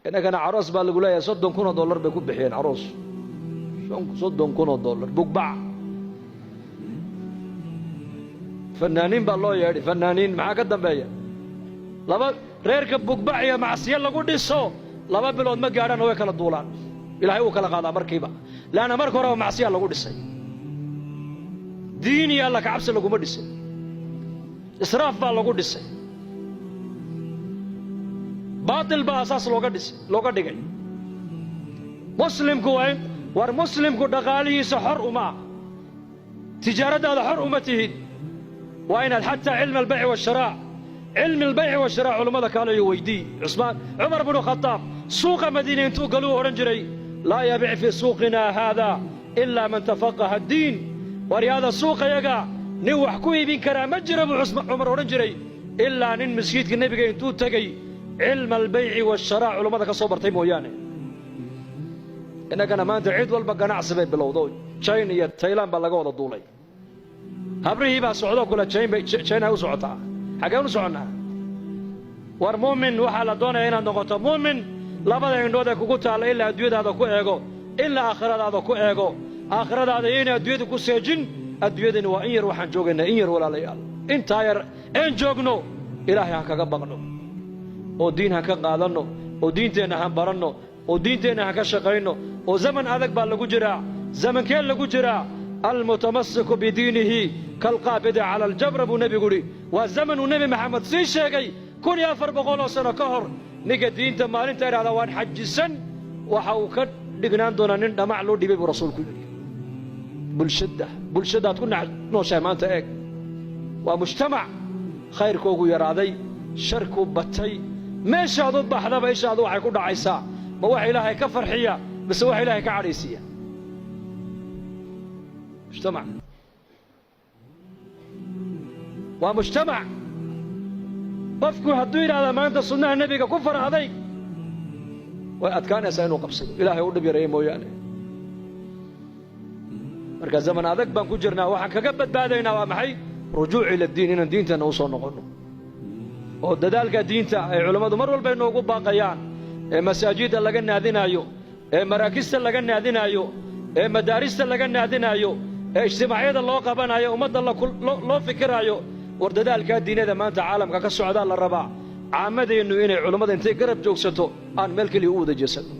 إنك أنا عروس بالقولة صدق كونه دولار بيكون بحين عروس صدق كونه دولار بقبع فنانين بالله يعني فنانين معاك الدنبايا لما ريركب بقبع يا معصية لقول ديسو لما بلود ما قارن هو كلا دولار إلهي وكلا قاضي مركبة لأن مركورة معصية لقول ديسي ديني الله كعبس لقول مديسي إسراف بالله ديسي باطل بأساس لوجا دقي مسلم كوين ور مسلم كو دقالي سحر أمة تجارة هذا حر أمته وين حتى علم البيع والشراء علم البيع والشراء علماء كانوا يويدي عثمان عمر بن الخطاب سوق مدينة انتو قالوا أورنجري لا يبيع في سوقنا هذا إلا من تفقه الدين ورياض السوق يقع نوح كوي بن كرام مجرب عمر أورنجري إلا نن مسجد النبي انتو تقي علم البيع والشراء علماء كصبر تيمو يعني إنك أنا ما أنت عيد والبقى نعصب بالوضوء شين يتيلان بلغوا الضولي هبريه بقى سعودة كلها شين هاو سعودة حقا سعودنا والمؤمن وحال دونا هنا نقطة مؤمن لابد أن نودا كوكوتا إلا أدويد هذا كو إيغو إلا آخرات هذا كو إيغو آخرات هذا هنا أدويد كو سيجن أدويد وإنير وحن جوغنا إنير ولا ليال إنت هاير إن جوغنو إلهي هكا بغنو oo diin ha ka qaadano oo diinteena ha barano oo diinteena ha ka shaqeyno oo zaman adag baa lagu jiraa zamankeen lagu jiraa almutamassiku bidiinihi kalqaabid ala aljabr bu nabi guri waa zamanu nabi maxamed sii sheegay 1400 sano ka hor niga diinta maalinta iraada waan xajisan waxa uu ka dhignaan doona nin dhamac loo dhibay rasuulku yiri bulshada ku nooshay maanta eeg waa mujtamac khayrkoogu yaraaday sharku batay meesha aad u baxdaba ishaadu waxay ku dhacaysaa ma wax ilaahay ka farxiya bas wax ilaahay ka cadhaysiya mujtamac waa mujtamac qofku hadduu yidhaahda maanta sunnaha nebiga ku farahday way adkaanaysaa inuu qabsado ilaahay u dhib yareeyo mooyaane marka zaman adag baan ku jirnaa waxaan kaga badbaadaynaa waa maxay rujuuc ila diin inaan diintana u soo noqono oo dadaalka diinta ay culimadu mar walba inoogu baaqayaan ee masaajida laga naadinayo ee maraakista laga naadinayo ee madaarista laga naadinayo ee ijtimaacyada loo qabanayo ummadda loo fikirayo war dadaalka diinada maanta caalamka ka socda la rabaa caamadeennu inay culimada intay garab joogsato aan meel kaliya u wada jeesano